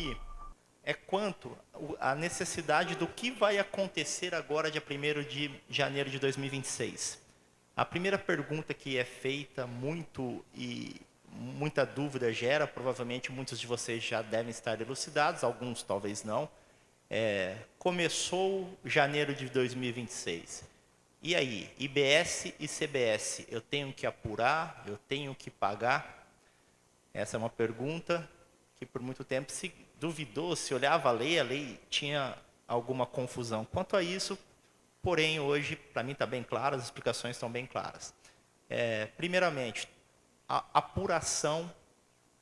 aqui é quanto a necessidade do que vai acontecer agora, dia 1º de janeiro de 2026. A primeira pergunta que é feita muito e muita dúvida gera, provavelmente muitos de vocês já devem estar elucidados, alguns talvez não. Começou janeiro de 2026. E aí, IBS e CBS, eu tenho que apurar, eu tenho que pagar? Essa é uma pergunta que por muito tempo se duvidou, se olhava a lei tinha alguma confusão. Quanto a isso, porém, hoje, para mim está bem claro, as explicações estão bem claras. Primeiramente, a apuração,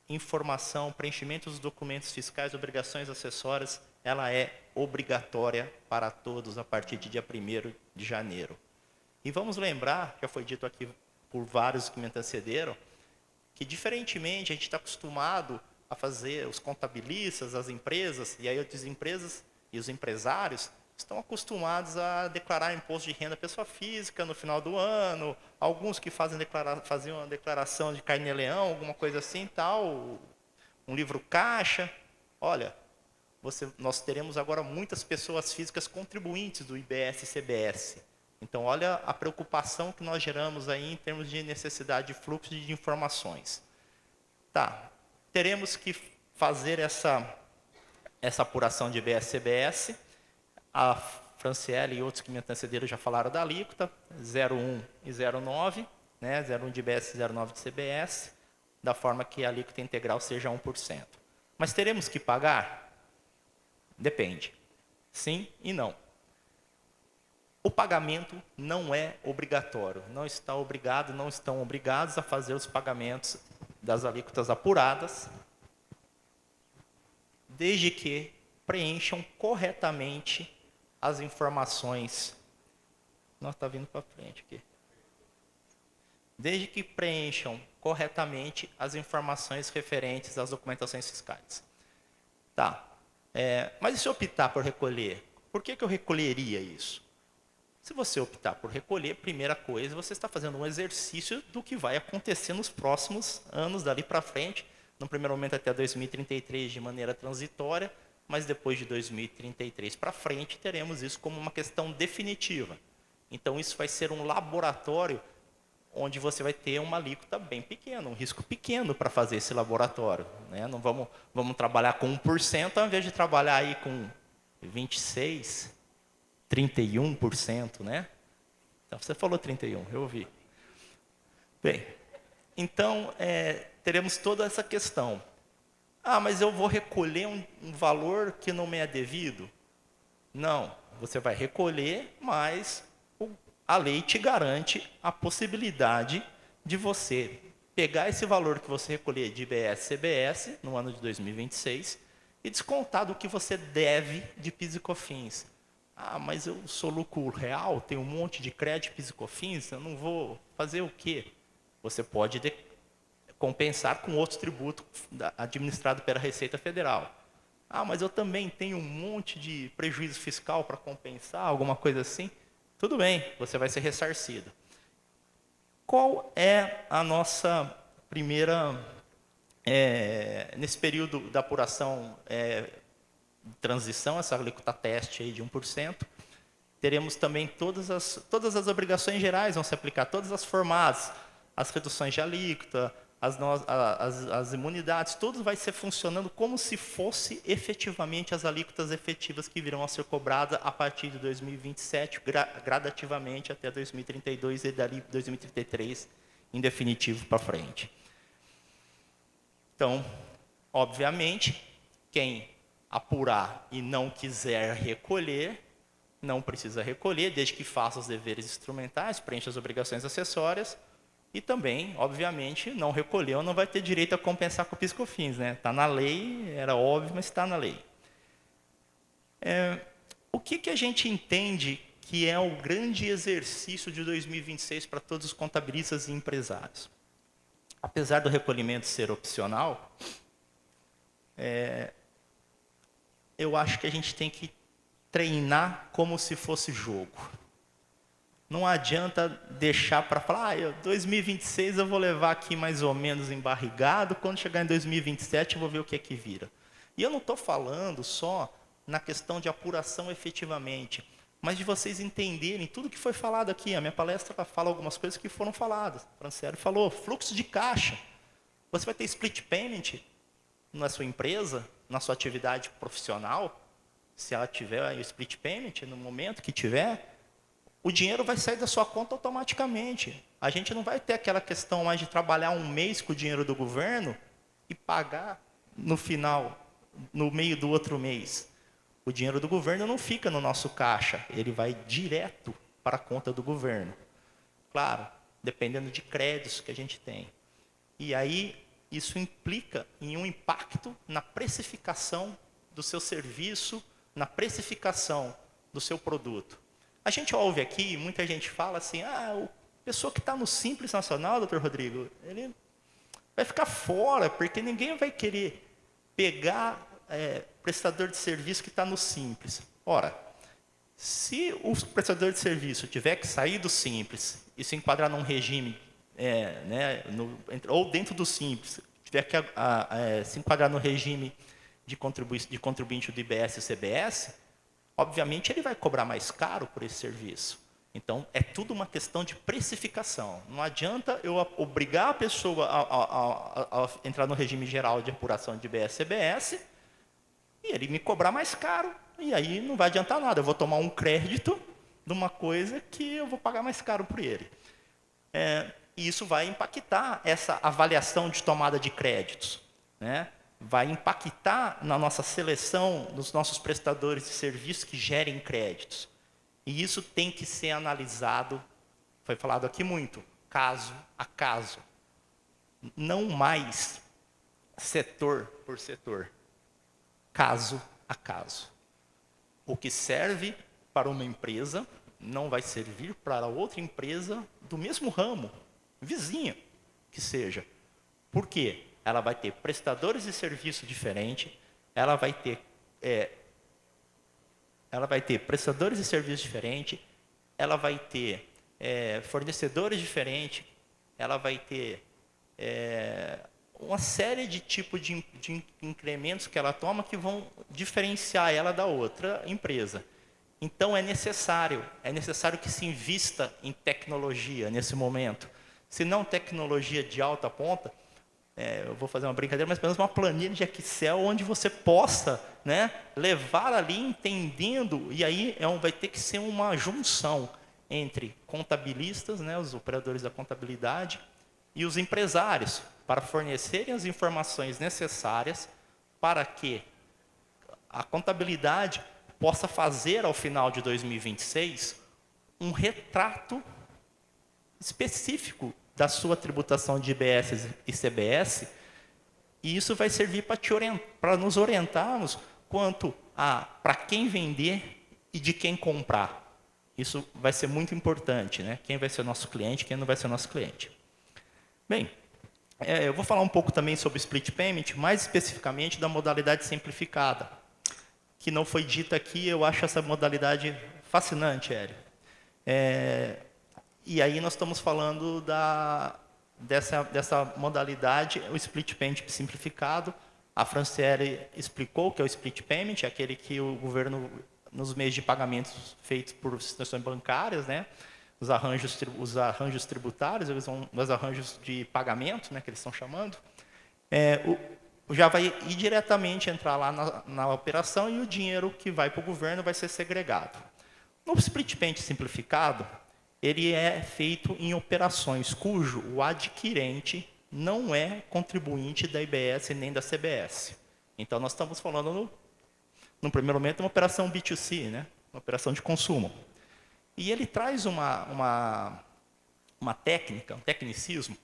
informação, preenchimento dos documentos fiscais, obrigações acessórias, ela é obrigatória para todos a partir de dia 1º de janeiro. E vamos lembrar, já foi dito aqui por vários que me antecederam, que diferentemente a gente está acostumado a fazer, os contabilistas, as empresas, e aí as empresas e os empresários estão acostumados a declarar imposto de renda pessoa física no final do ano, alguns que faziam uma declaração de carnê-leão, alguma coisa assim, tal, um livro caixa. Olha, nós teremos agora muitas pessoas físicas contribuintes do IBS e CBS. Então, olha a preocupação que nós geramos aí em termos de necessidade de fluxo de informações. Tá, teremos que fazer essa apuração de IBS e CBS. A Franciele e outros que me antecederam já falaram da alíquota, 0,1 e 0,9, né? 0,1 de IBS e 0,9 de CBS, da forma que a alíquota integral seja 1%. Mas teremos que pagar? Depende. Sim e não. O pagamento não é obrigatório. Não estão obrigados a fazer os pagamentos das alíquotas apuradas, desde que preencham corretamente as informações. Nossa, está vindo para frente aqui. Desde que preencham corretamente as informações referentes às documentações fiscais. Tá. Mas e se eu optar por recolher? Por que eu recolheria isso? Se você optar por recolher, primeira coisa, você está fazendo um exercício do que vai acontecer nos próximos anos, dali para frente, no primeiro momento até 2033 de maneira transitória, mas depois de 2033 para frente, teremos isso como uma questão definitiva. Então, isso vai ser um laboratório onde você vai ter uma alíquota bem pequena, um risco pequeno para fazer esse laboratório, né? Não vamos trabalhar com 1%, ao invés de trabalhar aí com 26%, 31%, né? Então, você falou 31%, eu ouvi. Bem, então, teremos toda essa questão. Ah, mas eu vou recolher um valor que não me é devido? Não, você vai recolher, mas a lei te garante a possibilidade de você pegar esse valor que você recolher de IBS e CBS no ano de 2026 e descontar do que você deve de PIS e COFINS. Ah, mas eu sou lucro real, tenho um monte de crédito PIS e COFINS, eu não vou fazer o quê? Você pode compensar com outro tributo administrado pela Receita Federal. Ah, mas eu também tenho um monte de prejuízo fiscal para compensar, alguma coisa assim. Tudo bem, você vai ser ressarcido. Qual é a nossa primeira, nesse período da apuração de transição, essa alíquota teste aí de 1%, teremos também todas as obrigações gerais vão se aplicar, todas as formadas, as reduções de alíquota, as imunidades, tudo vai ser funcionando como se fosse efetivamente as alíquotas efetivas que virão a ser cobradas a partir de 2027, gradativamente até 2032 e dali 2033, em definitivo para frente. Então, obviamente, quem apurar e não quiser recolher, não precisa recolher, desde que faça os deveres instrumentais, preencha as obrigações acessórias, e também, obviamente, não recolheu, não vai ter direito a compensar com o PIS e COFINS, né? Está na lei, era óbvio, mas está na lei. O que a gente entende que é o grande exercício de 2026 para todos os contabilistas e empresários? Apesar do recolhimento ser opcional, eu acho que a gente tem que treinar como se fosse jogo. Não adianta deixar para falar, 2026 eu vou levar aqui mais ou menos embarrigado, quando chegar em 2027 eu vou ver o que é que vira. E eu não estou falando só na questão de apuração efetivamente, mas de vocês entenderem tudo que foi falado aqui. A minha palestra fala algumas coisas que foram faladas. O Franciele falou, fluxo de caixa. Você vai ter split payment na sua empresa, na sua atividade profissional, se ela tiver o split payment, no momento que tiver, o dinheiro vai sair da sua conta automaticamente. A gente não vai ter aquela questão mais de trabalhar um mês com o dinheiro do governo e pagar no final, no meio do outro mês. O dinheiro do governo não fica no nosso caixa, ele vai direto para a conta do governo. Claro, dependendo de créditos que a gente tem. E aí, isso implica em um impacto na precificação do seu serviço, na precificação do seu produto. A gente ouve aqui, muita gente fala assim, a pessoa que está no Simples Nacional, doutor Rodrigo, ele vai ficar fora, porque ninguém vai querer pegar prestador de serviço que está no Simples. Ora, se o prestador de serviço tiver que sair do Simples e se enquadrar num regime, ou dentro do Simples, tiver que se enquadrar no regime de contribuinte do IBS e CBS, obviamente ele vai cobrar mais caro por esse serviço. Então, é tudo uma questão de precificação. Não adianta eu obrigar a pessoa a entrar no regime geral de apuração de IBS e CBS e ele me cobrar mais caro. E aí não vai adiantar nada. Eu vou tomar um crédito de uma coisa que eu vou pagar mais caro por ele. E isso vai impactar essa avaliação de tomada de créditos, né? Vai impactar na nossa seleção dos nossos prestadores de serviços que gerem créditos. E isso tem que ser analisado, foi falado aqui muito, caso a caso. Não mais setor por setor, caso a caso. O que serve para uma empresa não vai servir para outra empresa do mesmo ramo, vizinha que seja. Por quê? Ela vai ter prestadores de serviço diferentes, ela vai ter prestadores de serviço diferentes, ela vai ter fornecedores diferentes, ela vai ter uma série de tipos de incrementos que ela toma que vão diferenciar ela da outra empresa. Então, é necessário que se invista em tecnologia nesse momento. Se não tecnologia de alta ponta, eu vou fazer uma brincadeira, mas pelo menos uma planilha de Excel onde você possa, né, levar ali entendendo, e aí vai ter que ser uma junção entre contabilistas, né, os operadores da contabilidade, e os empresários, para fornecerem as informações necessárias para que a contabilidade possa fazer, ao final de 2026, um retrato específico da sua tributação de IBS e CBS, e isso vai servir para nos orientarmos quanto a para quem vender e de quem comprar. Isso vai ser muito importante, né? Quem vai ser nosso cliente, quem não vai ser nosso cliente. Bem, eu vou falar um pouco também sobre split payment, mais especificamente da modalidade simplificada, que não foi dita aqui. Eu acho essa modalidade fascinante, Hélio. E aí nós estamos falando dessa modalidade, o split payment simplificado. A Franciele explicou que é o split payment, é aquele que o governo, nos meios de pagamentos feitos por instituições bancárias, né, os arranjos tributários, os arranjos de pagamento, né, que eles estão chamando, já vai ir diretamente entrar lá na operação e o dinheiro que vai para o governo vai ser segregado. No split payment simplificado, ele é feito em operações cujo o adquirente não é contribuinte da IBS nem da CBS. Então, nós estamos falando, no primeiro momento, uma operação B2C, né? Uma operação de consumo. E ele traz uma técnica, um tecnicismo,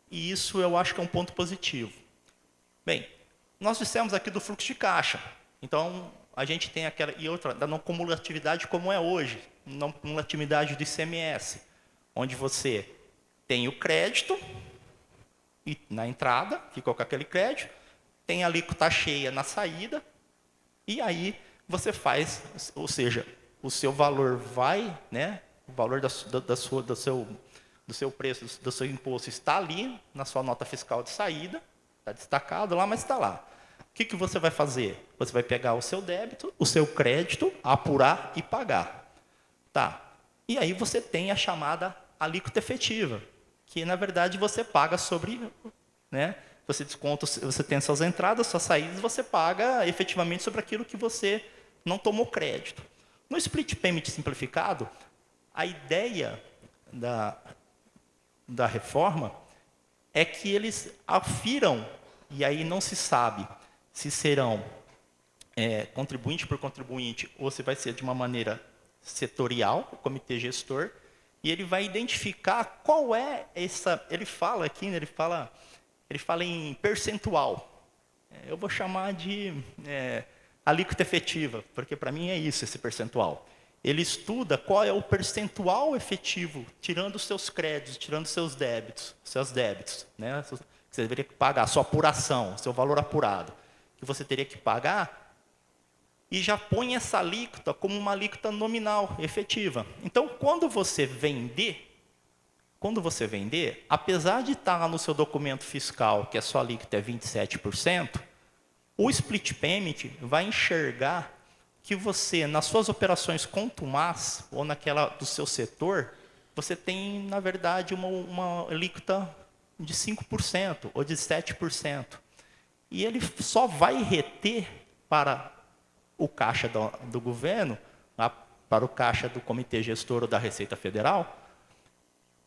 e isso eu acho que é um ponto positivo. Bem, nós dissemos aqui do fluxo de caixa. Então, a gente tem aquela e outra da não cumulatividade como é hoje, não cumulatividade do ICMS, onde você tem o crédito e na entrada, ficou com aquele crédito, tem a alíquota cheia na saída, e aí você faz, ou seja, o seu valor vai, né, o valor do seu preço, do seu imposto está ali na sua nota fiscal de saída, está destacado lá, mas está lá. O que você vai fazer? Você vai pegar o seu débito, o seu crédito, apurar e pagar. Tá. E aí você tem a chamada alíquota efetiva, que na verdade você paga sobre, né? Você desconta, você tem suas entradas, suas saídas, você paga efetivamente sobre aquilo que você não tomou crédito. No split payment simplificado, a ideia da reforma é que eles afiram, e aí não se sabe se serão contribuinte por contribuinte ou se vai ser de uma maneira setorial, o comitê gestor, e ele vai identificar qual é essa... Ele fala aqui, né, ele fala em percentual. Eu vou chamar de alíquota efetiva, porque para mim é isso, esse percentual. Ele estuda qual é o percentual efetivo, tirando os seus créditos, tirando os seus débitos, né? Que você deveria pagar, a sua apuração, seu valor apurado, que você teria que pagar, e já põe essa alíquota como uma alíquota nominal, efetiva. Então, quando você vender, apesar de estar lá no seu documento fiscal que a sua alíquota é 27%, o split payment vai enxergar que você, nas suas operações contumaz, ou naquela do seu setor, você tem, na verdade, uma alíquota de 5% ou de 7%. E ele só vai reter para o caixa do governo, para o caixa do comitê gestor ou da Receita Federal,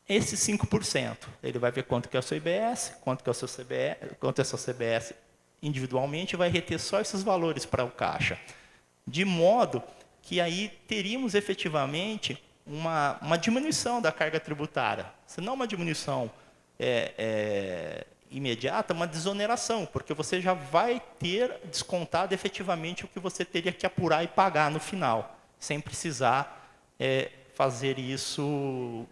esses 5%. Ele vai ver quanto que é o seu IBS, quanto que é o seu CBS, quanto é o seu CBS individualmente, e vai reter só esses valores para o caixa. De modo que aí teríamos efetivamente uma diminuição da carga tributária. Se não uma diminuição imediata, uma desoneração, porque você já vai ter descontado efetivamente o que você teria que apurar e pagar no final, sem precisar fazer isso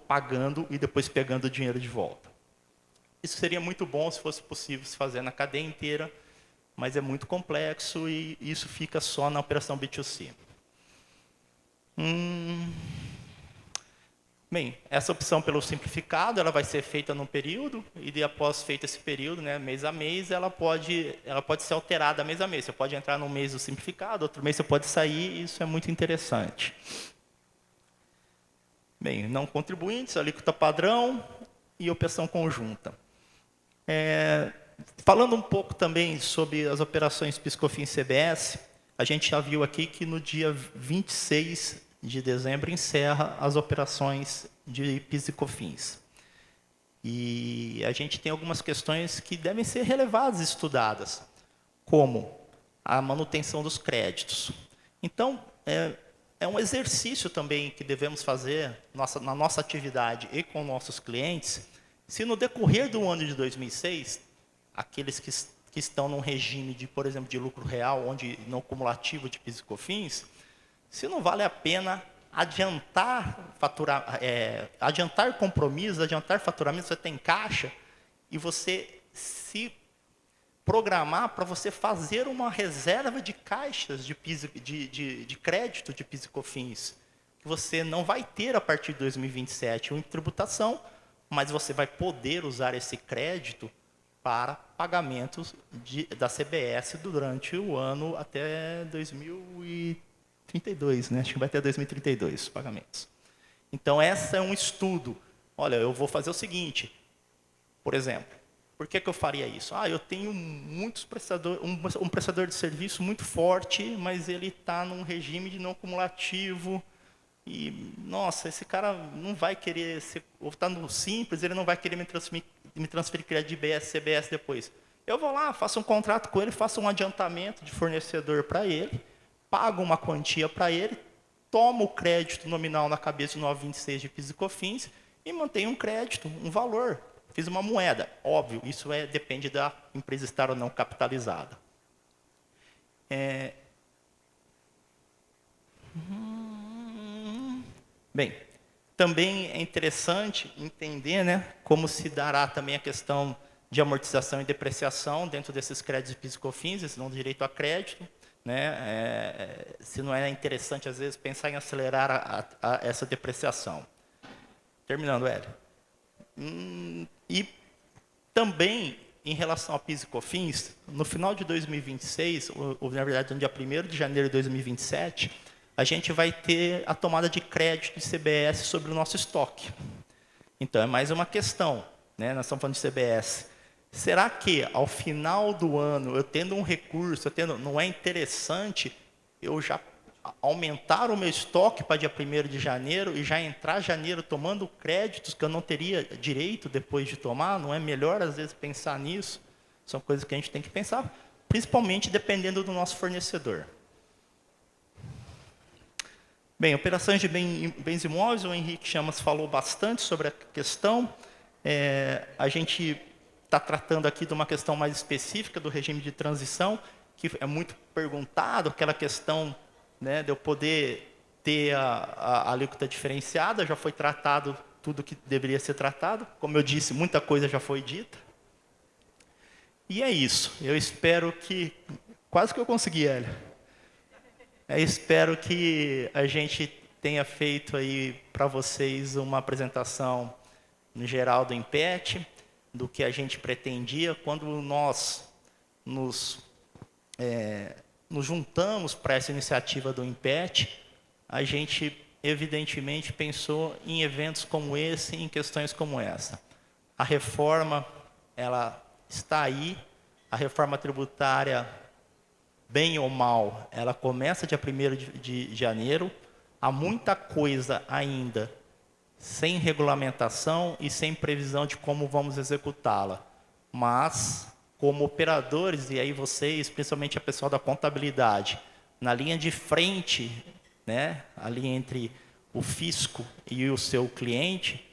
pagando e depois pegando o dinheiro de volta. Isso seria muito bom se fosse possível se fazer na cadeia inteira, mas é muito complexo e isso fica só na operação B2C. Bem, essa opção pelo simplificado, ela vai ser feita num período, e após feito esse período, né, mês a mês, ela pode ser alterada mês a mês. Você pode entrar num mês do simplificado, outro mês você pode sair, e isso é muito interessante. Bem, não contribuintes, alíquota padrão e opção conjunta. Falando um pouco também sobre as operações PIS/COFINS CBS, a gente já viu aqui que no dia 26 de dezembro encerra as operações de PIS e COFINS. E a gente tem algumas questões que devem ser relevadas e estudadas, como a manutenção dos créditos. Então, é um exercício também que devemos fazer na nossa atividade e com nossos clientes, se no decorrer do ano de 2006, aqueles que estão num regime de, por exemplo, de lucro real, onde não cumulativo de PIS e COFINS, se não vale a pena adiantar adiantar compromissos, adiantar faturamento, você tem caixa, e você se programar para você fazer uma reserva de caixas de crédito de PIS e COFINS, que você não vai ter a partir de 2027 em tributação, mas você vai poder usar esse crédito para pagamentos da CBS durante o ano até 2032, né? Acho que vai até 2032 os pagamentos. Então, esse é um estudo. Olha, eu vou fazer o seguinte, por exemplo, por que eu faria isso? Eu tenho muitos prestadores, um prestador de serviço muito forte, mas ele está num regime de não cumulativo, e, nossa, esse cara não vai querer, ou está no simples, ele não vai querer me transferir crédito de IBS, CBS depois. Eu vou lá, faço um contrato com ele, faço um adiantamento de fornecedor para ele, pago uma quantia para ele, tomo o crédito nominal na cabeça de 926 de PIS e COFINS e mantenho um crédito, um valor. Fiz uma moeda. Óbvio, isso depende da empresa estar ou não capitalizada. Bem, também é interessante entender, né, como se dará também a questão de amortização e depreciação dentro desses créditos de PIS e COFINS, eles dão direito a crédito, né, se não é interessante, às vezes, pensar em acelerar essa depreciação. Terminando, Hélio. E também em relação a PIS e COFINS, no final de 2026, ou na verdade no dia 1º de janeiro de 2027, a gente vai ter a tomada de crédito de CBS sobre o nosso estoque. Então, é mais uma questão, né? Nós estamos falando de CBS. Será que, ao final do ano, eu tendo um recurso, não é interessante eu já aumentar o meu estoque para dia 1º de janeiro e já entrar janeiro tomando créditos que eu não teria direito depois de tomar? Não é melhor, às vezes, pensar nisso? São coisas que a gente tem que pensar, principalmente dependendo do nosso fornecedor. Bem, operações de bens imóveis, o Henrique Chamas falou bastante sobre a questão. A gente está tratando aqui de uma questão mais específica do regime de transição, que é muito perguntado, aquela questão, né, de eu poder ter a alíquota diferenciada. Já foi tratado tudo que deveria ser tratado. Como eu disse, muita coisa já foi dita. E é isso. Eu espero que... Quase que eu consegui, Hélio. Eu espero que a gente tenha feito aí para vocês uma apresentação no geral do INPET, do que a gente pretendia. Quando nós nos juntamos para essa iniciativa do INPET, a gente evidentemente pensou em eventos como esse, em questões como essa. A reforma, ela está aí, a reforma tributária, bem ou mal, ela começa dia 1º de janeiro. Há muita coisa ainda sem regulamentação e sem previsão de como vamos executá-la. Mas, como operadores, e aí vocês, principalmente a pessoal da contabilidade, na linha de frente, né, ali entre o fisco e o seu cliente,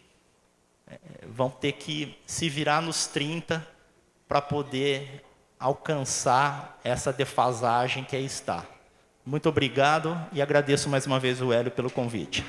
vão ter que se virar nos 30 para poder alcançar essa defasagem que aí está. Muito obrigado e agradeço mais uma vez o Hélio pelo convite.